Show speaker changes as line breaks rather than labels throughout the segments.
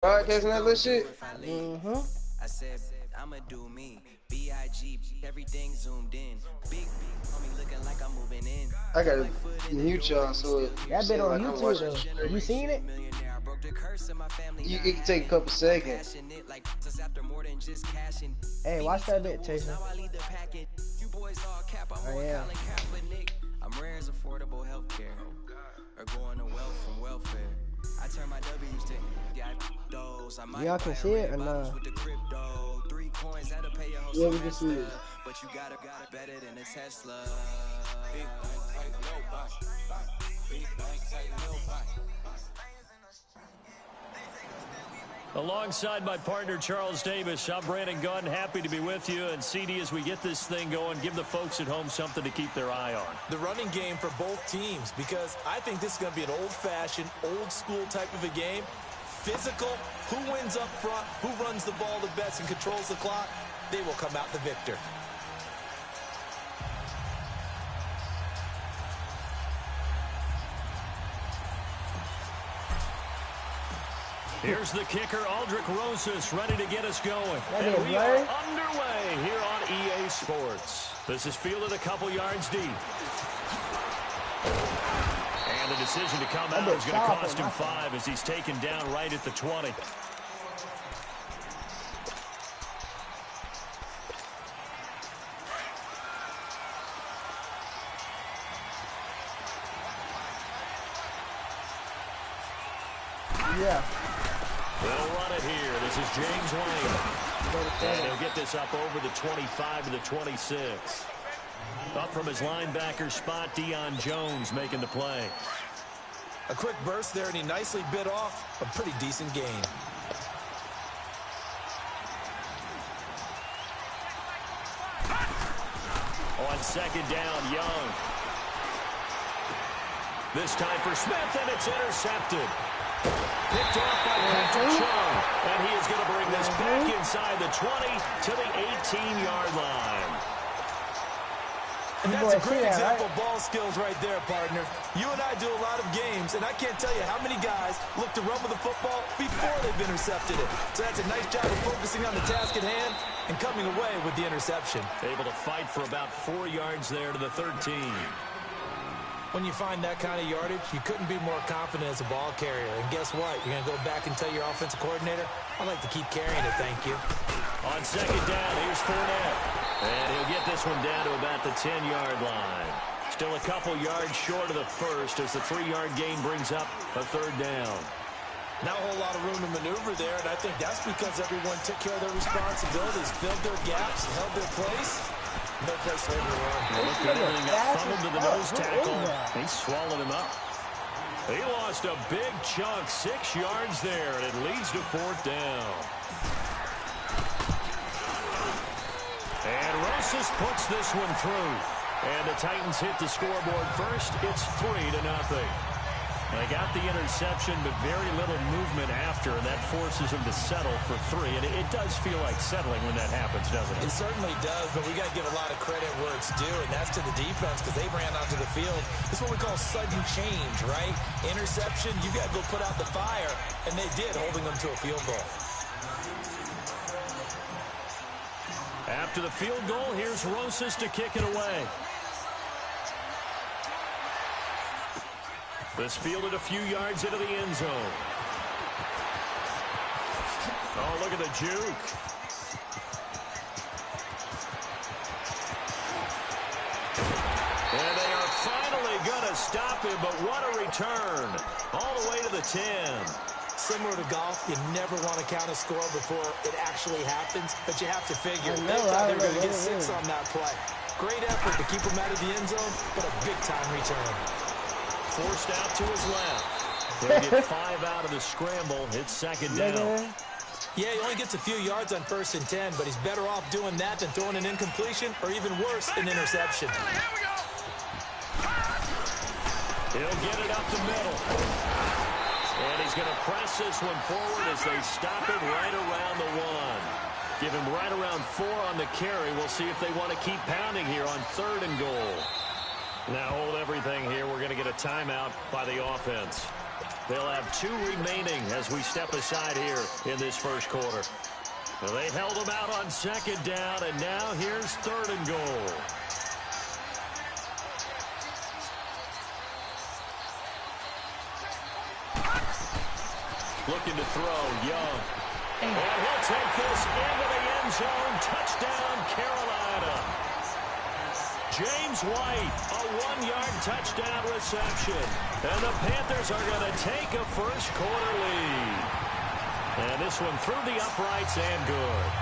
Broadcasting that little shit.
I said, I'ma do me. B.I.G. Everything zoomed in. Big homie looking like I'm moving in.
I gotta mute y'all so
That bit on
like I'm
YouTube
watching
though.
straight.
You seen it?
It can take a couple seconds.
Hey, watch that bit, Jason. Oh yeah.
I'm rare as affordable healthcare. Or going to wealth from welfare. I turn my W's to those.
Y'all can see it or not?
With the crypto, 3 coins that'll pay your whole
Yeah, we can see
semester.
it.
But you got it better than a Tesla.
Alongside my partner, Charles Davis, I'm Brandon Gunn. Happy to be with you. And CD, as we get this thing going, give the folks at home something to keep their eye on.
The running game for both teams, because I think this is going to be an old-fashioned, old-school type of a game. Physical, who wins up front, who runs the ball the best and controls the clock, they will come out the victor.
Here's the kicker, Aldrich Rosas, ready to get us going.
And
we are underway here on EA Sports. This is fielded a couple yards deep. And the decision to come out is going to cost him 5 as he's taken down right at the 20.
Yeah.
They'll run it here. This is James Wayne. And he'll get this up over the 25 to the 26. Up from his linebacker spot, Deion Jones making the play.
A quick burst there, and he nicely bit off a pretty decent gain.
On second down, Young. This time for Smith, and it's intercepted. Picked off by Patrick Chung, and he is going to bring this back inside the 20 to the 18-yard line.
And that's a great example of ball skills right there, partner. You and I do a lot of games, and I can't tell you how many guys look to run with the football before they've intercepted it. So that's a nice job of focusing on the task at hand and coming away with the interception.
Able to fight for about 4 yards there to the 13.
When you find that kind of yardage, you couldn't be more confident as a ball carrier. And guess what? You're going to go back and tell your offensive coordinator, I'd like to keep carrying it, thank you.
On second down, here's Fournette. And he'll get this one down to about the 10-yard line. Still a couple yards short of the first as the 3-yard gain brings up a third down.
Not a whole lot of room to maneuver there, and I think that's because everyone took care of their responsibilities, filled their gaps, held their place. No place for everyone.
Look at everything up, funneled to the nose tackle. He swallowed him up. He lost a big chunk, 6 yards there, and it leads to 4th down. And Rosas puts this one through. And the Titans hit the scoreboard first. It's 3-0. They got the interception, but very little movement after, and that forces them to settle for 3. And it does feel like settling when that happens, doesn't it?
It certainly does, but we got to give a lot of credit where it's due, and that's to the defense because they ran onto the field. This is what we call sudden change, right? Interception, you got to go put out the fire, and they did, holding them to a field goal.
After the field goal, here's Rosas to kick it away. This fielded a few yards into the end zone. Oh, look at the juke. And they are finally going to stop him, but what a return. All the way to the 10.
Similar to golf, you never want to count a score before it actually happens, but you have to figure. They thought they were going to get 6 on that play. Great effort to keep them out of the end zone, but a big-time return.
Forced out to his left. He'll get 5 out of the scramble. It's second down.
Yeah, he only gets a few yards on 1st and 10, but he's better off doing that than throwing an incompletion or even worse, an interception.
He'll get it up the middle. And he's going to press this one forward as they stop it right around the 1. Give him right around 4 on the carry. We'll see if they want to keep pounding here on 3rd and goal. Now hold everything here. We're going to get a timeout by the offense. They'll have 2 remaining as we step aside here in this first quarter. Well, they held them out on second down, and now here's 3rd and goal. Looking to throw, Young. And he'll take this into the end zone. Touchdown, Carolina. James White, a 1-yard touchdown reception. And the Panthers are going to take a first quarter lead. And this one through the uprights and good.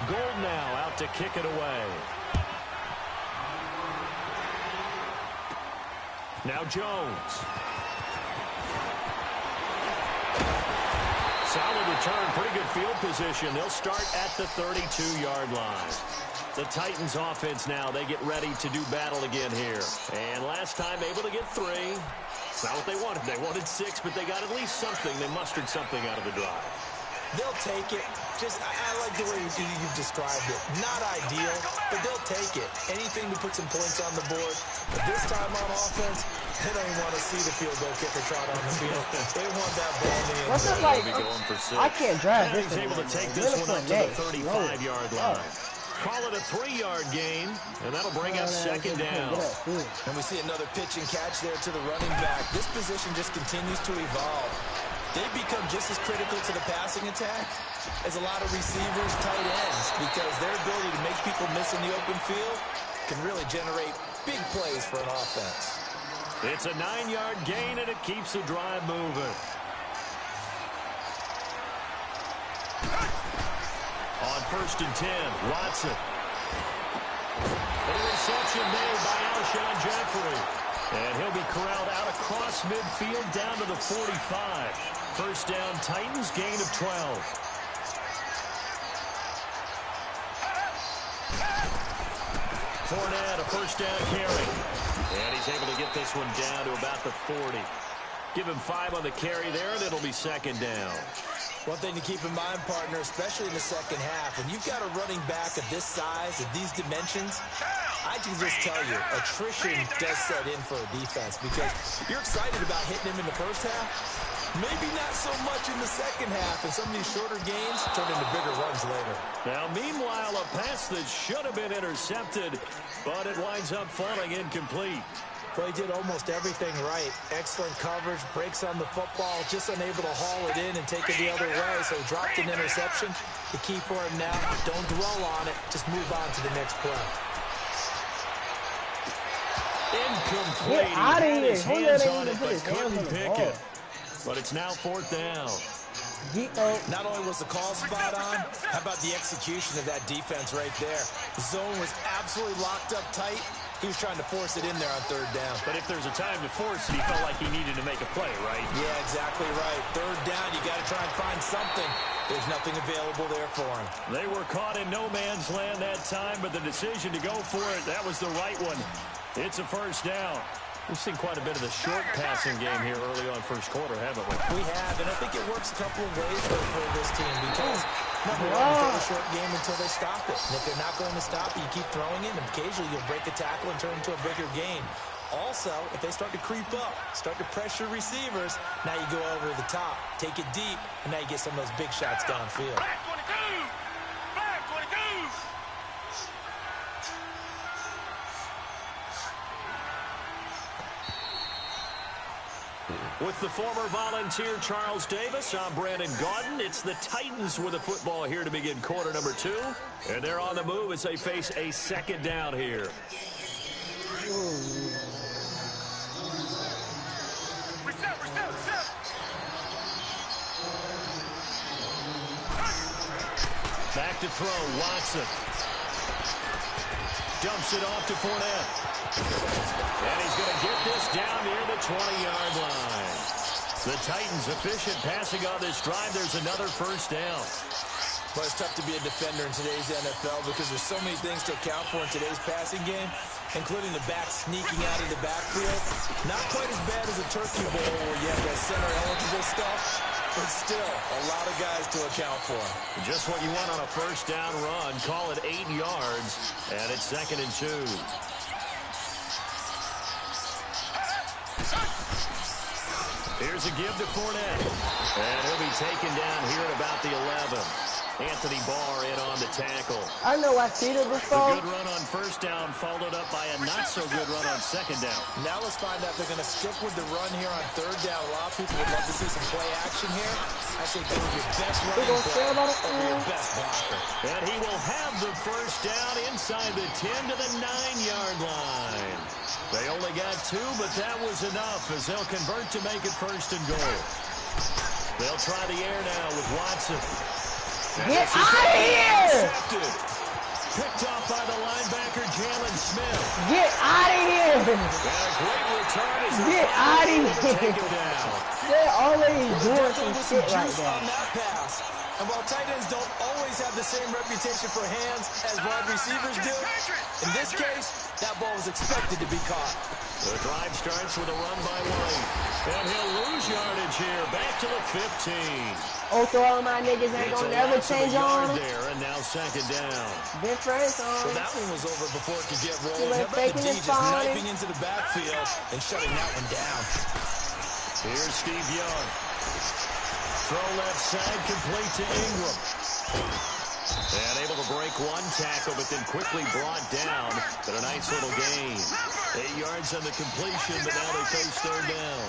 Gold now out to kick it away. Now Jones. Solid return, pretty good field position. They'll start at the 32-yard line. The Titans offense now, they get ready to do battle again here. And last time able to get 3. It's not what they wanted. They wanted 6, but they got at least something. They mustered something out of the drive.
They'll take it. I like the way you've described it. Not ideal, but they'll take it. Anything to put some points on the board. But this time on offense, they don't even want to see the field goal kicker trot on the field. They want that ball in the end zone.
Like, I can't drive this.
He's able to take this one up to the 35-yard line. Call it a 3-yard gain, and that'll bring us second down.
And we see another pitch and catch there to the running back. This position just continues to evolve. They've become just as critical to the passing attack as a lot of receivers, tight ends, because their ability to make people miss in the open field can really generate big plays for an offense.
It's a 9-yard gain, and it keeps the drive moving. On 1st and 10, Watson. A reception made by Alshon Jeffrey. And he'll be corralled out across midfield down to the 45. First down, Titans, gain of 12. Fournette, a first down carry. And he's able to get this one down to about the 40. Give him 5 on the carry there, and it'll be second down.
One thing to keep in mind, partner, especially in the second half, when you've got a running back of this size, of these dimensions, I can just tell you, attrition does set in for a defense because you're excited about hitting him in the first half. Maybe not so much in the second half, and some of these shorter gains turn into bigger runs later.
Now, meanwhile, a pass that should have been intercepted, but it winds up falling incomplete.
Well, he did almost everything right. Excellent coverage, breaks on the football, just unable to haul it in and take it the other way, so he dropped an interception. The key for him now, don't dwell on it, just move on to the next play.
Incomplete. He had his hands on it, but couldn't pick it. But it's now 4th down.
Not only was the call spot on, how about the execution of that defense right there? The zone was absolutely locked up tight. He was trying to force it in there on 3rd down.
But if there's a time to force it, he felt like he needed to make a play, right?
Yeah, exactly right. 3rd down, you got to try and find something. There's nothing available there for him.
They were caught in no man's land that time, but the decision to go for it, that was the right one. It's a first down. We've seen quite a bit of the short passing game here early on first quarter, haven't we?
We have, and I think it works a couple of ways for this team because, number one, you throw a short game until they stop it. And if they're not going to stop it, you keep throwing it, and occasionally you'll break a tackle and turn it into a bigger gain. Also, if they start to creep up, start to pressure receivers, now you go over the top, take it deep, and now you get some of those big shots downfield.
Back 22! Back 22!
With the former Volunteer Charles Davis, I'm Brandon Gaudin. It's the Titans with the football here to begin quarter number 2. And they're on the move as they face a second down here.
Reset!
Back to throw, Watson. Dumps it off to Fournette. And he's going to get this down near the 20-yard line. The Titans efficient passing on this drive. There's another first down.
Well, it's tough to be a defender in today's NFL because there's so many things to account for in today's passing game, including the back sneaking out of the backfield. Not quite as bad as a turkey bowl where you have that center-eligible stuff, but still a lot of guys to account for.
Just what you want on a first down run. Call it 8 yards, and it's 2nd and 2. Here's a give to Fournette. And he'll be taken down here at about the 11. Anthony Barr in on the tackle.
I know I see it before.
A good run on first down, followed up by a not-so-good run on second down.
Now let's find out if they're going to stick with the run here on third down. A lot of people would love to see some play action here. I say go with your best running play over your best blocker.
And he will have the first down inside the 10 to the 9-yard line. They only got 2, but that was enough as they'll convert to make it first and goal. They'll try the air now with Watson.
Get out of here!
Picked off by the linebacker, Jalen Smith.
Get out of here!
And a great return as
Get out of
take
here!
him down.
They're already doing some shit right
On
now.
that pass. And while tight ends don't always have the same reputation for hands as wide receivers do, in this case, that ball was expected to be caught.
The drive starts with a run by White. And he'll lose yardage here. Back to the 15.
Oh, so all my niggas ain't gonna never change on them.
There, and now second down.
Difference
So
on.
that one was over before it could get rolling.
like
How about the
faking
D
his
just
phone?
knifing into the backfield and shutting that one down?
Here's Steve Young. Throw left side, complete to Ingram. And able to break one tackle, but then quickly brought down. But a nice little gain. 8 yards on the completion, but now they face third down.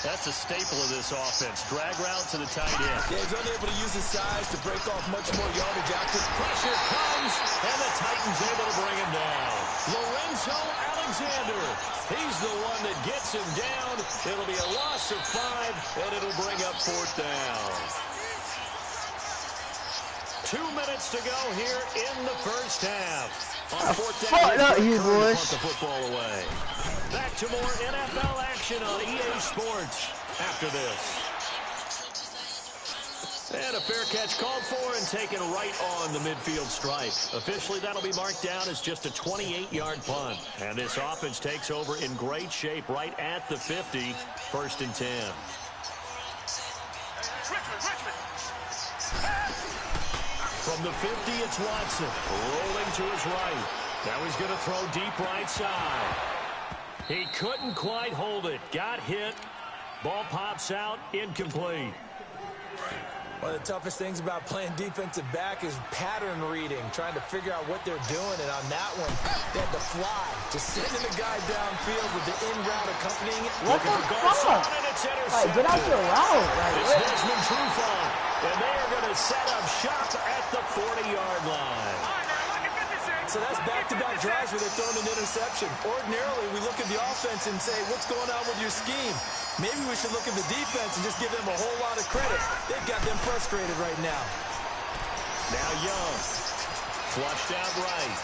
That's a staple of this offense. Drag route to the tight end.
Yeah, he's only able to use his size to break off much more yardage after.
Pressure comes, and the Titans able to bring him down. Lorenzo Alexander. He's the one that gets him down. It'll be a loss of 5, and it'll bring up fourth down. 2 minutes to go here in the first half. On fourth down,
up, you boys.
punt the football away. Back to more NFL action on EA Sports after this. And a fair catch called for and taken right on the midfield stripe. Officially, that'll be marked down as just a 28-yard punt. And this offense takes over in great shape right at the 50, first and 10. From the 50, it's Watson, rolling to his right. Now he's going to throw deep right side. He couldn't quite hold it. Got hit. Ball pops out, incomplete.
One of the toughest things about playing defensive back is pattern reading, trying to figure out what they're doing. And on that one, they had to fly, just sending the guy downfield with the in-route accompanying it.
What the fuck? Like, get out your route. Like,
It's Desmond Trufant, and they are going to set up shop at the 40-yard line.
So that's back-to-back drives where they're throwing an interception. Ordinarily, we look at the offense and say, what's going on with your scheme? Maybe we should look at the defense and just give them a whole lot of credit. They've got them frustrated right now.
Now Young, flushed out right.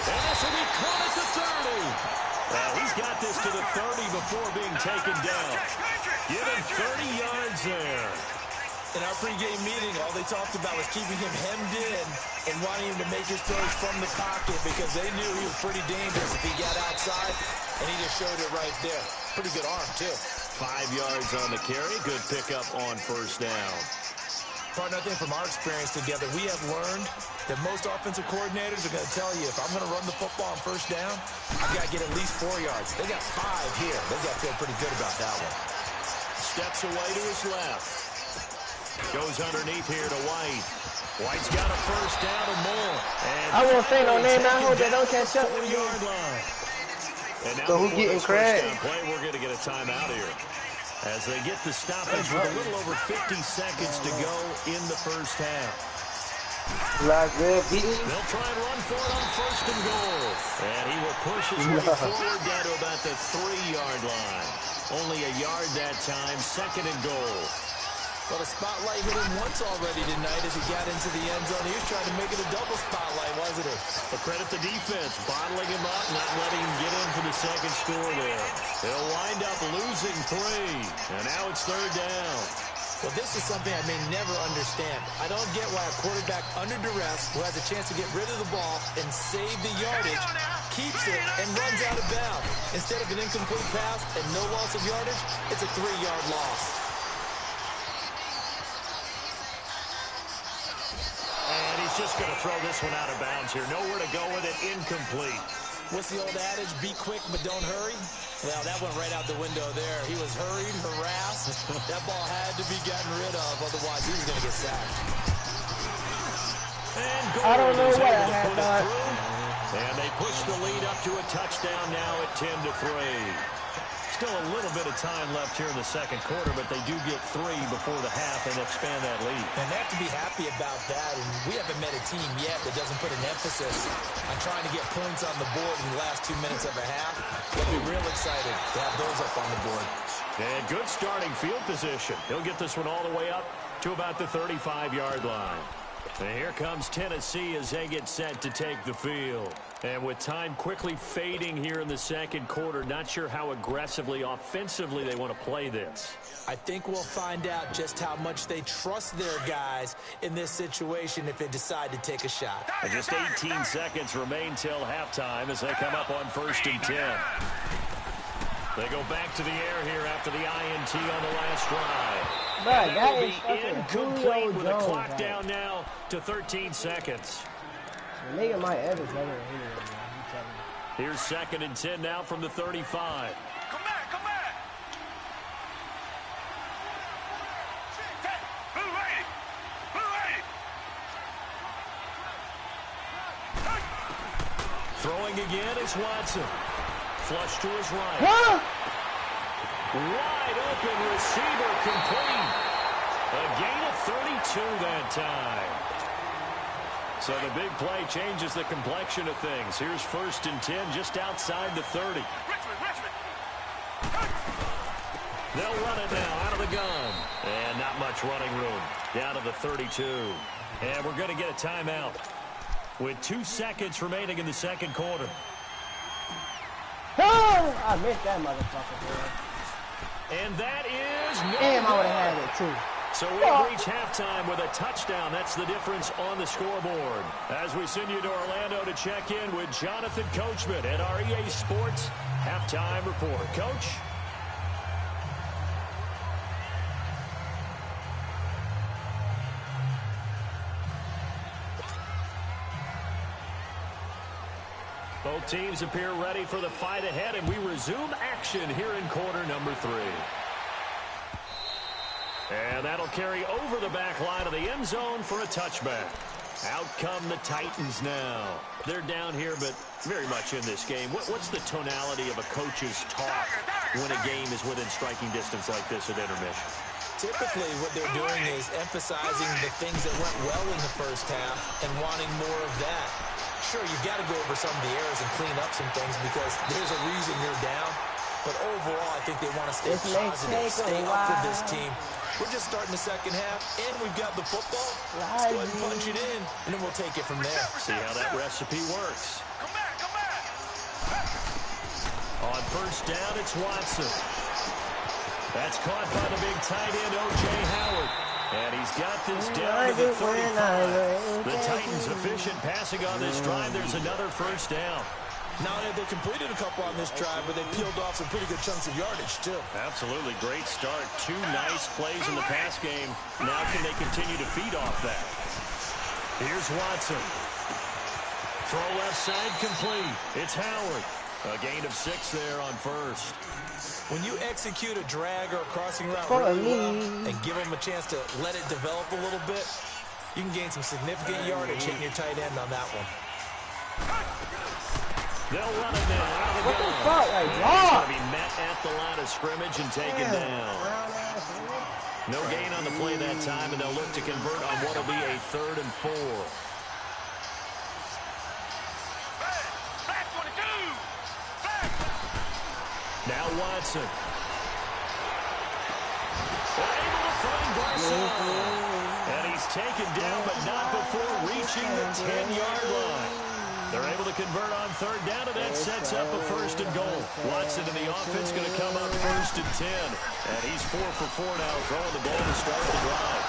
And this will be caught at the 30. Well, he's got this to the 30 before being taken down. Given 30 yards there.
In our pregame meeting, all they talked about was keeping him hemmed in and wanting him to make his throws from the pocket because they knew he was pretty dangerous if he got outside, and he just showed it right there. Pretty good arm, too.
5 yards on the carry. Good pickup on first down.
Partner, I think from our experience together, we have learned that most offensive coordinators are going to tell you, if I'm going to run the football on first down, I've got to get at least 4 yards. They got 5 here. They've got to feel pretty good about that one.
Steps away to his left. Goes underneath here to White. White's got a first down and more. And
I won't say no name. I hope they don't catch up with you.
line. And now
So who getting credit?
play, we're going to get a timeout here. As they get the stoppage with a little over 50 seconds to go in the first half.
Like red beating.
They'll try and run for it on first and goal. And he will push his way forward down to about the 3-yard line. Only a yard that time, second and goal.
Well, the spotlight hit him once already tonight as he got into the end zone. He was trying to make it a double spotlight, wasn't he?
But credit the defense, bottling him up, not letting him get in for the second score there. They'll wind up losing 3, and now it's third down.
Well, this is something I may never understand. I don't get why a quarterback under duress who has a chance to get rid of the ball and save the yardage keeps it and runs out of bounds. Instead of an incomplete pass and no loss of yardage, it's a 3-yard loss.
And he's just going to throw this one out of bounds here. Nowhere to go with it, incomplete.
What's the old adage? Be quick, but don't hurry. Well, that went right out the window there. He was hurried, harassed. That ball had to be gotten rid of, otherwise he was going to get sacked.
And
I don't know what I had thought.
And they push the lead up to a touchdown now at 10-3. Still a little bit of time left here in the second quarter, but they do get 3 before the half and expand that lead.
And they have to be happy about that. And we haven't met a team yet that doesn't put an emphasis on trying to get points on the board in the last 2 minutes of a half. They'll be real excited to have those up on the board.
And good starting field position. He'll get this one all the way up to about the 35-yard line. And here comes Tennessee as they get set to take the field. And with time quickly fading here in the second quarter, not sure how aggressively, offensively they want to play this.
I think we'll find out just how much they trust their guys in this situation if they decide to take a shot.
And just 18 seconds remain till halftime as they come up on 1st and 10. They go back to the air here after the INT on the last drive.
Right, that
will
is
be incomplete
Julio
with the
Jones,
clock
right?
down now to 13 seconds.
The nigga might ever better than him, man. I'm telling you.
Here's 2nd and 10 now from the 35.
Come back, come back. Blue lady, blue lady.
Throwing again is Watson. Flush to his right.
Huh?
Wide open receiver complete. A gain of 32 that time. So the big play changes the complexion of things. Here's 1st and 10 just outside the 30.
Richmond.
They'll run it now out of the gun. And not much running room. Down to the 32. And we're going to get a timeout with 2 seconds remaining in the second quarter.
Oh, I missed that motherfucker, boy.
And that is no
Damn, I would
good.
have had it, too.
So we reach halftime with a touchdown. That's the difference on the scoreboard. As we send you to Orlando to check in with Jonathan Coachman at our EA Sports Halftime Report. Coach? Both teams appear ready for the fight ahead, and we resume action here in quarter number 3. And that'll carry over the back line of the end zone for a touchback. Out come the Titans now. They're down here, but very much in this game. What's the tonality of a coach's talk when a game is within striking distance like this at intermission?
Typically, what they're doing is emphasizing the things that went well in the first half and wanting more of that. Sure, you've got to go over some of the errors and clean up some things because there's a reason you're down. But overall, I think they want to stay positive, stay up with this team. We're just starting the second half, and we've got the football. Let's go ahead and punch it in, and then we'll take it from there.
See how that recipe works.
Come back.
On 1st down, it's Watson. That's caught by the big tight end, O.J. Howard. And he's got this down to the 35. The Titans efficient passing on this drive. There's another 1st down.
Not only have they completed a couple on this drive, but they peeled off some pretty good chunks of yardage, too.
Absolutely. Great start. 2 nice plays in the pass game. Now can they continue to feed off that? Here's Watson. Throw left side complete. It's Howard. A gain of 6 there on 1st.
When you execute a drag or a crossing route really well and give them a chance to let it develop a little bit, you can gain some significant yardage hitting your tight end on that one.
They'll run it now out of the
What the
gun.
fuck? Like,
He's
what?
going to be met at the line of scrimmage and taken down. No gain on the play that time, and they'll look to convert on what will be a 3rd and 4.
Back 22. Back.
Now Watson. Able to find Garcon. And he's taken down, but not before reaching the 10-yard line. They're able to convert on 3rd down, and that sets up a 1st and goal. Watson and the offense going to come up 1st and 10. And he's 4 for 4 now, throwing the ball to start the drive.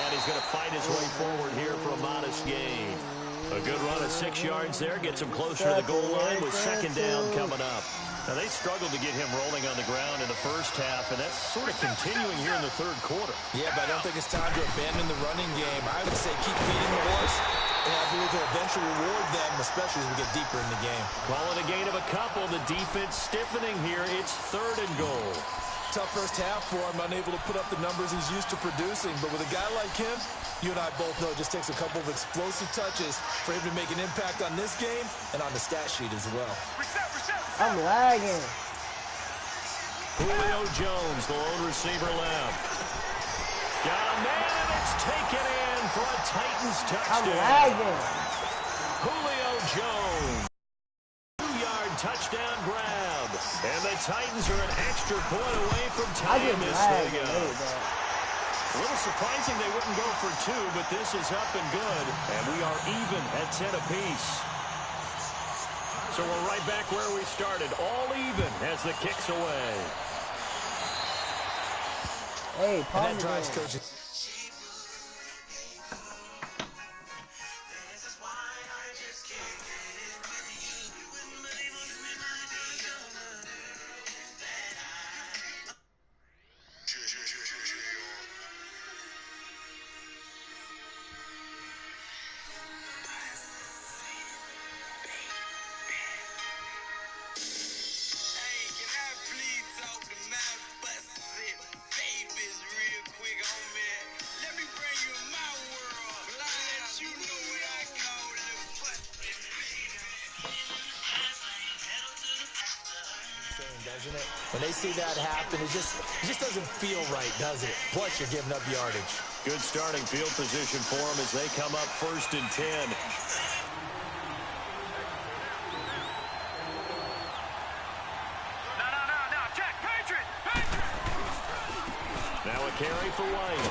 And he's going to fight his way forward here for a modest gain. A good run of 6 yards there, gets him closer to the goal line with 2nd down coming up. Now, they struggled to get him rolling on the ground in the first half, and that's sort of continuing here in the 3rd quarter.
Yeah, but I don't think it's time to abandon the running game. I would say keep feeding the horse. And I believe he'll eventually reward them, especially as we get deeper in the game.
Call it a gain of a couple. The defense stiffening here. It's 3rd and goal.
Tough first half for him, unable to put up the numbers he's used to producing. But with a guy like him, you and I both know it just takes a couple of explosive touches for him to make an impact on this game and on the stat sheet as well.
I'm lagging.
Julio Jones, the lone receiver left. Got a man, and it's taken in for a Titans touchdown.
I'm lagging.
Julio Jones. 2-yard touchdown grab. And the Titans are an extra point away from tying this thing up. A little surprising they wouldn't go for 2, but this is up and good. And we are even at 10 apiece. So we're right back where we started, all even as the kick's away.
Hey, pause
and that drives coaches. Doesn't it? When they see that happen, it just doesn't feel right, does it? Plus, you're giving up yardage.
Good starting field position for them as they come up 1st and 10.
No, check, Patriot!
Now a carry for White.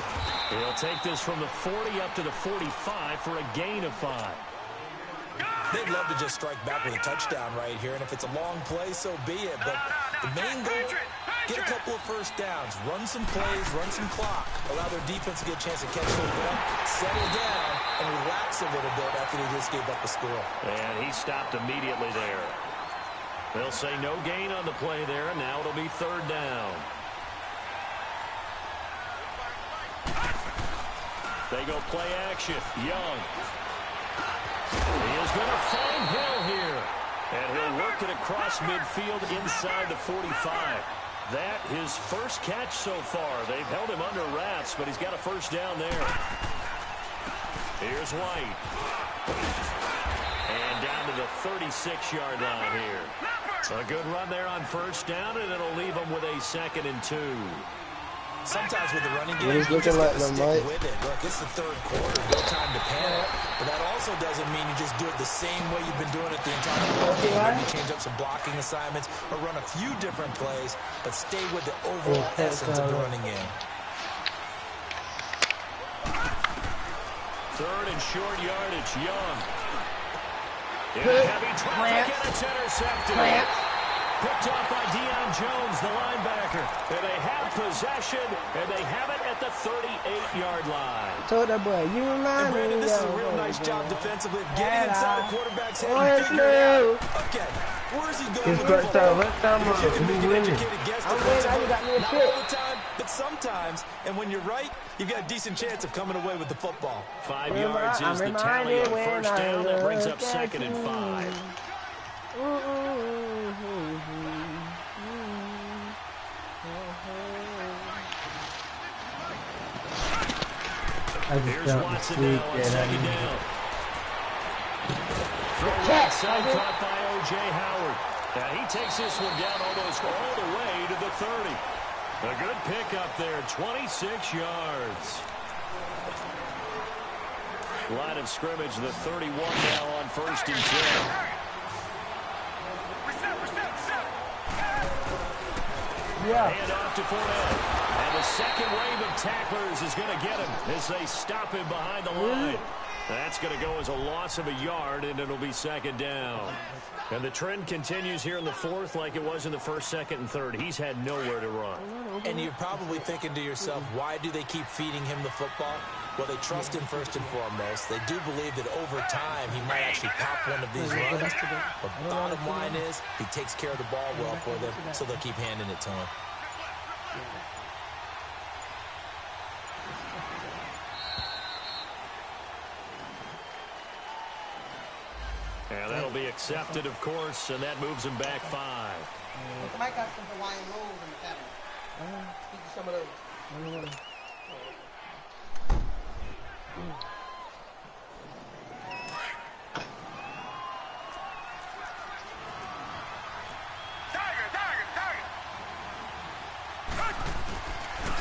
He'll take this from the 40 up to the 45 for a gain of 5.
They'd love to just strike back with a touchdown right here, and if it's a long play, so be it. But the main goal, get a couple of first downs, run some plays, run some clock, allow their defense to get a chance to catch their breath, settle down, and relax a little bit after they just gave up a score.
And he stopped immediately there. They'll say no gain on the play there, and now it'll be 3rd down. They go play action. Young. He is going to find Hill here. And he'll work it across midfield inside the 45. That his first catch so far. They've held him under wraps, but he's got a first down there. Here's White. And down to the 36-yard line here. A good run there on first down, and it'll leave him with a 2nd and 2.
Sometimes with the running game, you just got to stick with it. Look, it's the 3rd quarter, no time to panic. But that also doesn't mean you just do it the same way you've been doing it the entire ball game. Maybe change up some blocking assignments or run a few different plays, but stay with the overall essence of the running game.
3rd and short yardage, Young. In heavy traffic, and it's intercepted. Picked off by Deion Jones, the linebacker. And they have possession, and they have it at the 38-yard line.
Told that boy, you remind me.
This is a real nice job defensively of getting inside a quarterback's head and figuring out, okay, where is he going with the football? If you can make an educated guess defensively, not all the time, but sometimes. And when you're right, you've got a decent chance of coming away with the football.
5 yards is the tally on first down. That brings up 2nd and 5. Here's Watson now on 2nd down. Throw right side caught by O.J. Howard. Now he takes this one down almost all the way to the 30. A good pickup there, 26 yards. Line of scrimmage, the 31 now on 1st and 10.
Yeah.
Hand off to Fournette. And the second wave of tacklers is going to get him as they stop him behind the line. That's going to go as a loss of a yard, and it'll be 2nd down. And the trend continues here in the 4th like it was in the 1st, 2nd, and 3rd. He's had nowhere to run.
And you're probably thinking to yourself, why do they keep feeding him the football? Well, they trust him first and foremost. They do believe that over time he might actually pop one of these runs. But the bottom line is he takes care of the ball well for them, so they'll keep handing it to him.
accepted, of course, and that moves him back 5.
Mike got some Hawaiian rolls in the cabinet. Keep some of those.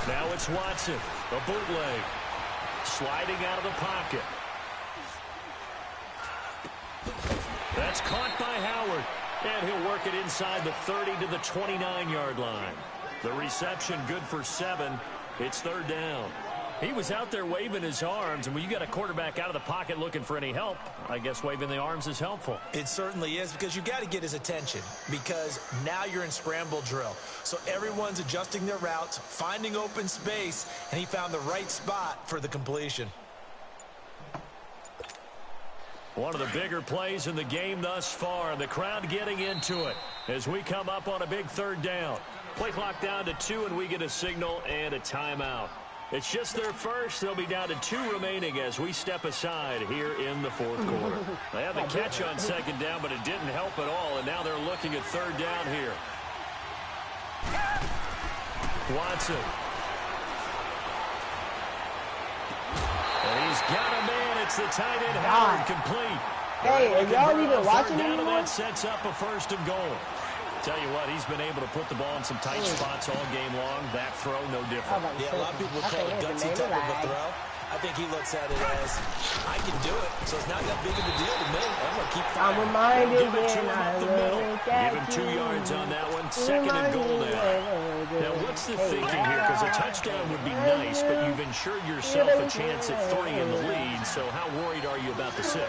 Now it's Watson, a bootleg, sliding out of the pocket. That's caught by Howard, and he'll work it inside the 30 to the 29-yard line. The reception good for 7. It's 3rd down. He was out there waving his arms, and when you got a quarterback out of the pocket looking for any help, I guess waving the arms is helpful.
It certainly is, because you got to get his attention, because now you're in scramble drill. So everyone's adjusting their routes, finding open space, and he found the right spot for the completion.
One of the bigger plays in the game thus far, the crowd getting into it as we come up on a big 3rd down. Play clock down to 2, and we get a signal and a timeout. It's just their first. They'll be down to 2 remaining as we step aside here in the 4th quarter. They had the catch on 2nd down, but it didn't help at all, and now they're looking at 3rd down here. Watson. And he's got a man. It's the tight end, Howard, complete.
Hey, are y'all even watching anymore?
That sets up a 1st and goal. Tell you what, he's been able to put the ball in some tight spots all game long. That throw, no different.
Yeah, a lot of people would call it gutsy type of a throw. I think he looks at it as, I can do it, so it's not that big of a deal to me. I'm going to keep
I'm reminded
give it to him up the middle. Give him 2 yards on that one. 2nd and goal now. Now, what's the thinking here? Because a touchdown would be nice, but you've ensured yourself a chance at 3 in the lead, so how worried are you about the 6?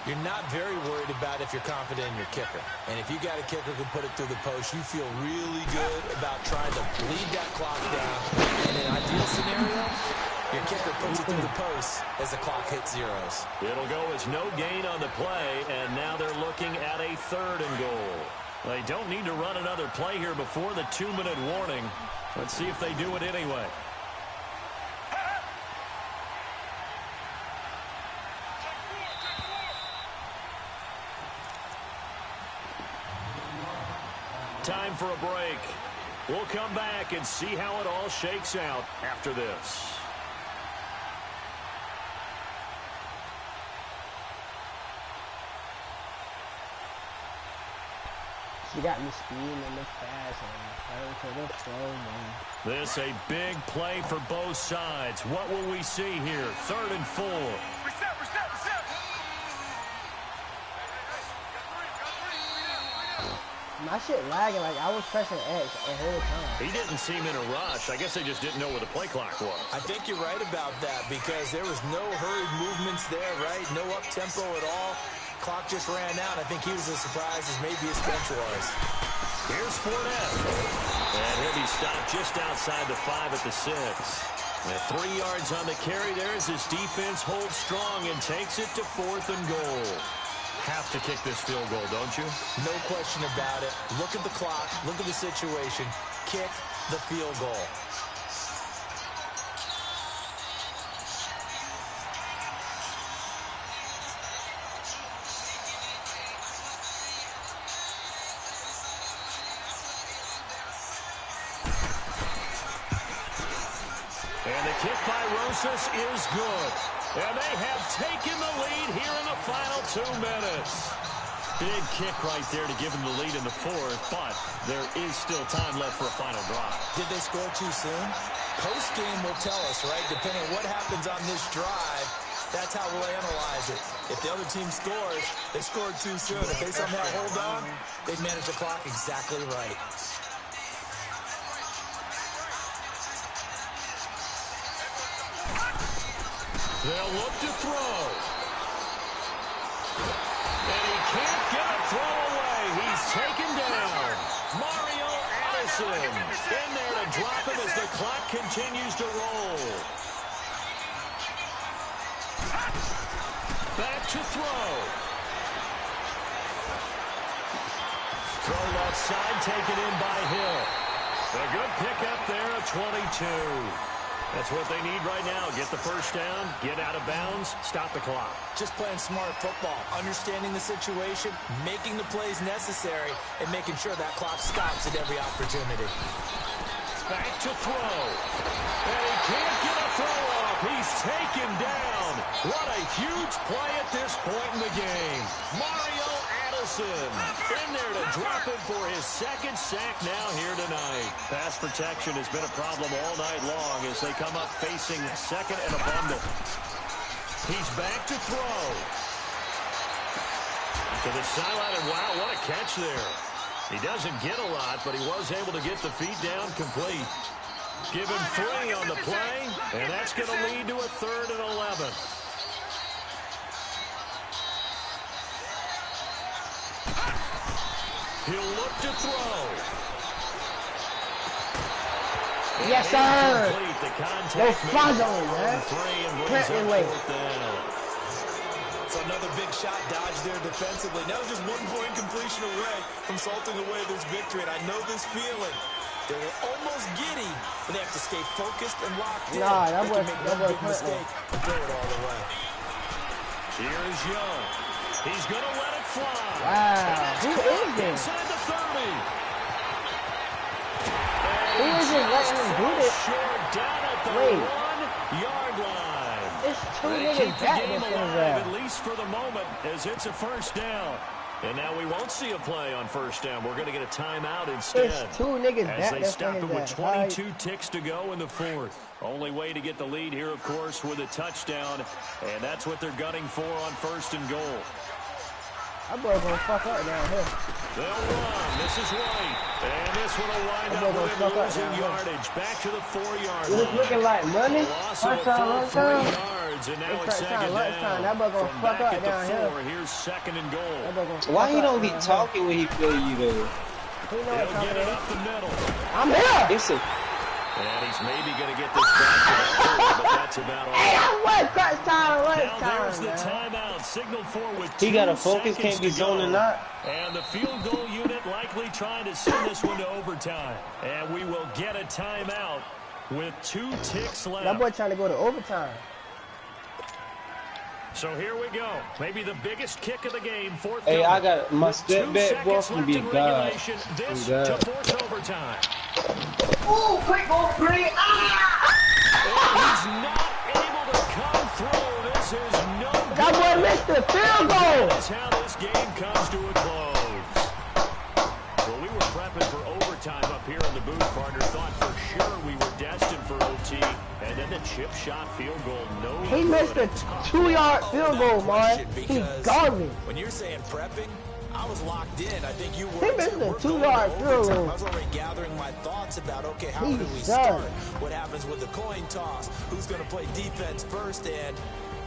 You're not very worried about if you're confident in your kicker. And if you got a kicker who can put it through the post, you feel really good about trying to bleed that clock down. In an ideal scenario, your kicker puts it through the post as the clock hits zeros.
It'll go as no gain on the play, and now they're looking at a 3rd and goal. They don't need to run another play here before the 2-minute warning. Let's see if they do it anyway. Time for a break. We'll come back and see how it all shakes out after this.
She got me speeding in the fast and
This a big play for both sides. What will we see here? 3rd and 4.
My shit lagging, like I was pressing X the whole time.
He didn't seem in a rush. I guess they just didn't know where the play clock was.
I think you're right about that because there was no hurried movements there, right? No up-tempo at all. Clock just ran out. I think he was as surprised as maybe his bench was.
Here's Fournette. And he'll be stopped just outside the 5 at the 6. And 3 yards on the carry there as his defense holds strong and takes it to 4th and goal. Have to kick this field goal, don't you?
No question about it. Look at the clock. Look at the situation. Kick the field goal.
And the kick by Rosas is good. And they have taken the lead here in the final 2 minutes. Big kick right there to give them the lead in the 4th, but there is still time left for a final drive.
Did they score too soon? Post-game will tell us, right? Depending on what happens on this drive, that's how we'll analyze it. If the other team scores, they scored too soon. If they somehow hold on, they've managed the clock exactly right.
They'll look to throw. And he can't get a throw away. He's taken down. Mario Addison in there to drop him as the clock continues to roll. Back to throw. Throw left side, taken in by Hill. A good pickup there at 22. That's what they need right now. Get the first down, get out of bounds, stop the clock.
Just playing smart football, understanding the situation, making the plays necessary, and making sure that clock stops at every opportunity.
Back to throw. And he can't get a throw off. He's taken down. What a huge play at this point in the game. Mario Addison in there to drop him for his second sack now here tonight. Pass protection has been a problem all night long as they come up facing second and a bundle. He's back to throw. To the sideline, and wow, what a catch there. He doesn't get a lot, but he was able to get the feet down complete. Give him 3 on the play, and that's going to lead to a 3rd and 11. He'll look to throw.
Yes, sir.
The contact
man.
3 and brings up 4th down.
So another big shot dodged there defensively. Now just 1 point completion away from salting away this victory. And I know this feeling. They were almost giddy, but they have to stay focused and locked in.
Nah, that
they
was
can make one big mistake and throw it all the way.
Here is Young. He's going to let it fly.
Wow. Who is this?
Inside the 30.
Who is it letting him do this?
Short down at the 1-yard line.
It's 2
They
niggas
keep the
back
game
this
alive, at least for the moment, as it's a first down. And now we won't see a play on first down. We're going to get a timeout instead.
It's 2 niggas back.
As they stop it with 22 ticks to go in the 4th. Only way to get the lead here, of course, with a touchdown. And that's what they're gunning for on 1st and goal.
That boy gonna fuck up down here.
They'll run. This is White. And this one will wind up with him losing yardage. Back to the 4-yard line.
It's looking like money.
Loss of a full 3 yards, and now it's second down.
That boy gonna fuck up down here.
Here's 2nd and goal.
Why he don't be talking when he feel you though?
They'll get it up the middle.
I'm here.
It's a
And he's maybe going to get this back to the 4, but that's about all.
Hey, I'm wet. Crunch time.
Now there's the timeout signaled for with 2
he got to focus, can't be zoning out.
And the field goal unit likely trying to send this one to overtime. And we will get a timeout with 2 ticks left.
That boy trying to go to overtime.
So here we go. Maybe the biggest kick of the game. 4th
Hey,
down.
I got my step back boy can be God.
This to force overtime.
Ooh, quick goal, great.
He's not able to come through. This is no good.
That boy missed the field goal.
That's how this game comes to a close. Well, we were prepping for overtime up here in the booth, partner. Thought for sure we were destined for OT. And then the chip shot field goal. No
He
good.
missed a 2-yard field goal, man. He's garbage.
When you're saying prepping, I was locked in. I think you were.
He missed a 2-yard field goal.
I was already gathering my thoughts about, okay, how do we
He's
start?
done.
What happens with the coin toss? Who's going to play defense first? And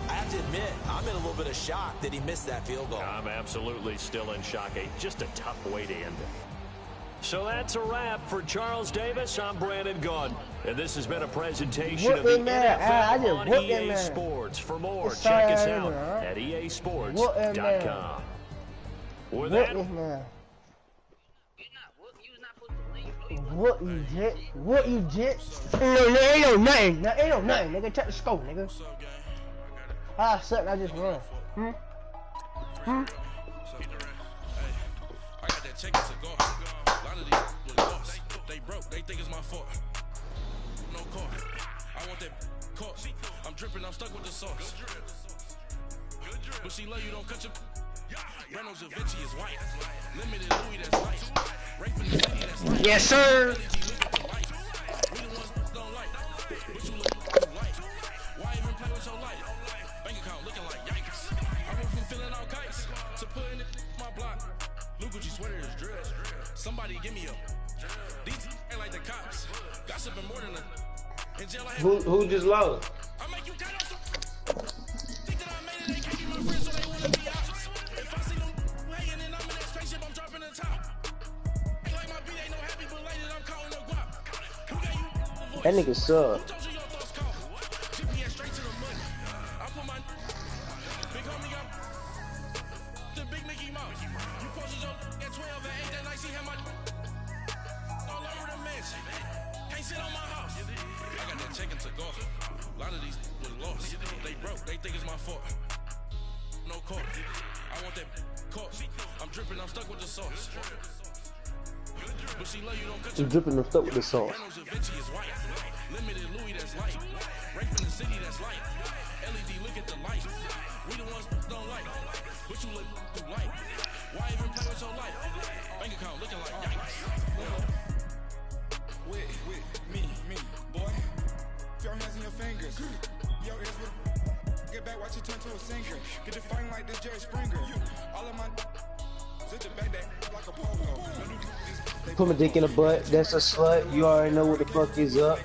I have to admit, I'm in a little bit of shock that he missed that field goal.
I'm absolutely still in shock. Just a tough way to end it. So that's a wrap for Charles Davis. I'm Brandon Gunn. And this has been a presentation of the NFL on EA Sports. For more, check us out at easports.com. With that,
what you jet? What you jet? Ain't no nothing. Ain't no nothing. Nigga, check the scope, nigga. Ah, suck. I just run.
I got that chicken to go. A lot of these lost. They broke. They think it's my fault. No car. I want that car. I'm dripping. I'm stuck with the sauce. But she love you. Don't cut your. Reynolds Da Vinci is white. Limited Louis, that's light. Right from the city, that's light.
Yes, sir.
We the ones that don't like. But you look like. Why even play with your life? Bank account looking like yikes. I went from feeling all kites to putting it in my block. Blue Gucci sweater is drip. Somebody give me a. These ain't like the cops. Gossiping more than a. In jail I have.
Who just lost?
I make you count off some. Think that I made it, they can't be my friends, so they wanna be options. If I see them hating and I'm in that spaceship, I'm dropping the top. Ain't like my beat ain't no happy, but later I'm counting the guap. Who gave you the voice?
That nigga suck.
Who told you your thoughts count? GPS straight to the money. I put my big homie got the big Mickey Mouse. You posted your at 12 and 8 that night, she had my all over the mansion. Can't sit on my house. I got that chicken to golf. A lot of these was lost. They broke, they think it's my fault. No call. I want that caught. I'm dripping, I'm stuck with the sauce. But she love you, don't cut
You dripping the stuff with the sauce.
Reynolds Da Vinci is white. Limited Louis, that's light. Right from the city, that's light. LED, look at the light. We the ones don't like. But you look too light. Why even play with your life? Bank account looking like yikes.
With me, boy. Your hands in your fingers. Your ears with get back, watch you turn to a singer. Get to fighting like this Jerry Springer. All of my such a bag that like a polo.
Put my dick in the butt, that's a slut. You already know what the fuck is up.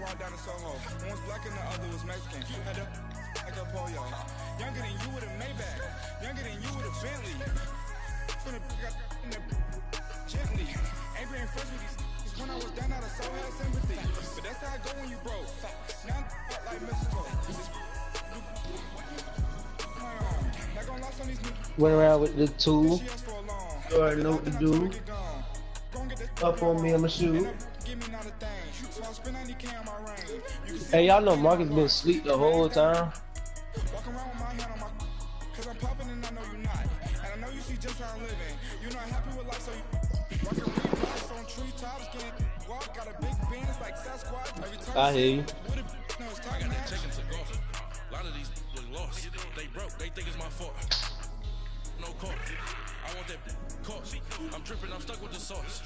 Walk down to Soho. One was black and the other was Mexican. Had up like a polio. Younger than you with a Maybach. Younger than you with a Bentley. From the got in the gently. Angry and fresh with these. When I was down out of soul had sympathy. But that's how I go when you broke. Now I'm like Mexico.
Went around with the tool. You already know what to do. Up on me, I'ma shoot. Hey, y'all know Marcus been asleep the whole time. I hear you.
I got that chicken to golf. A lot of these was lost. They broke, they think it's my fault. No call. I want that caught. I'm dripping, I'm stuck with the sauce.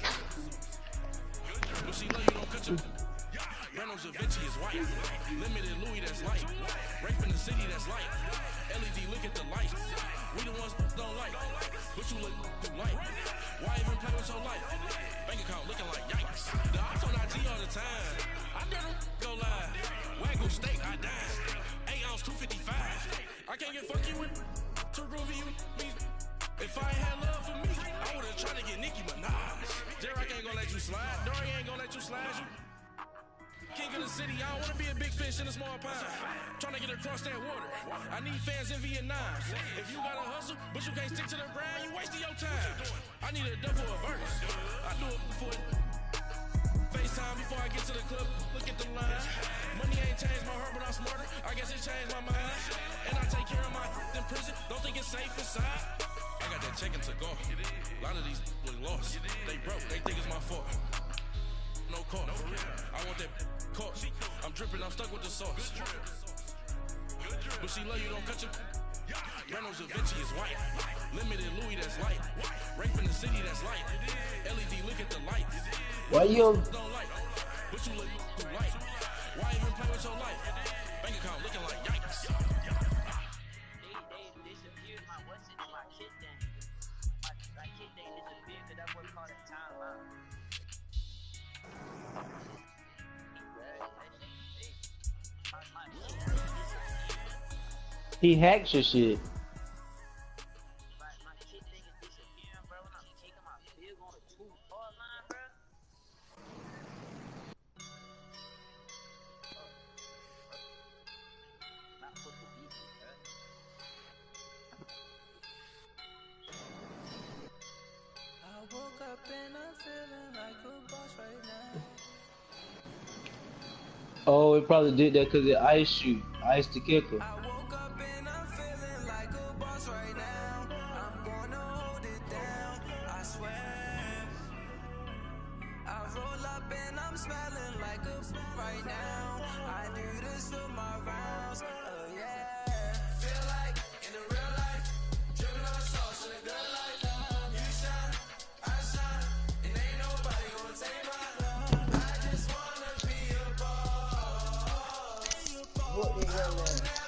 But she love you, don't cut your Reynolds Da Vinci is white. Limited Louis, that's light. Right from the city, that's light. LED, look at the light. We the ones don't like. But you look too light. Why even play with your life? Bank account looking like yikes. The ops on IG all the time. I done go live. Wagyu steak, I died. 8 ounce, 255. I can't get funky with to groovy you. If I ain't had love for me, I would've tried to get Nicki Minaj. Derek ain't gonna let you slide. Dory ain't gonna let you slide. You king of the city, I don't wanna be a big fish in a small pond. Trying to get across that water. I need fans in Vietnam. If you gotta hustle, but you can't stick to the grind, you wasting your time. I need a double a verse. I do it before FaceTime before I get to the club. Look at the line. Money ain't changed my heart, but I'm smarter. I guess it changed my mind. And I take care of my in prison. Don't think it's safe inside. I got that chicken to golf. A lot of these was lost. They broke, they think it's my fault. No call. I want that caught. I'm dripping, I'm stuck with the sauce. But she love you, don't cut your Reynolds Da Vinci is white. Limited Louis, that's light. Right from the city, that's light. LED, look at the light.
Why you
don't like, but you look too light. Why even play with your life? Bank account looking like yikes.
They disappeared my what's it, my kid thing. My kid thing disappeared because that was called a timeout.
he hacks your shit.
My kid thing is disappearing, bro. When I'm kicking my big on a 2-4 line, bro. Not put the beat, bro.
I woke up and I'm feeling like a boss right now.
Oh, it probably did that because it iced you. Iced the kicker.
I woke up and I'm feeling like a boss right now. I'm gonna hold it down, I swear. I roll up and I'm smelling like a right now. I do this for my rounds, oh yeah. Feel like in the real life, dripping on sauce in a good life. You shine, I shine, and ain't nobody gonna take my love. I just wanna be a boss.
What the hell, man?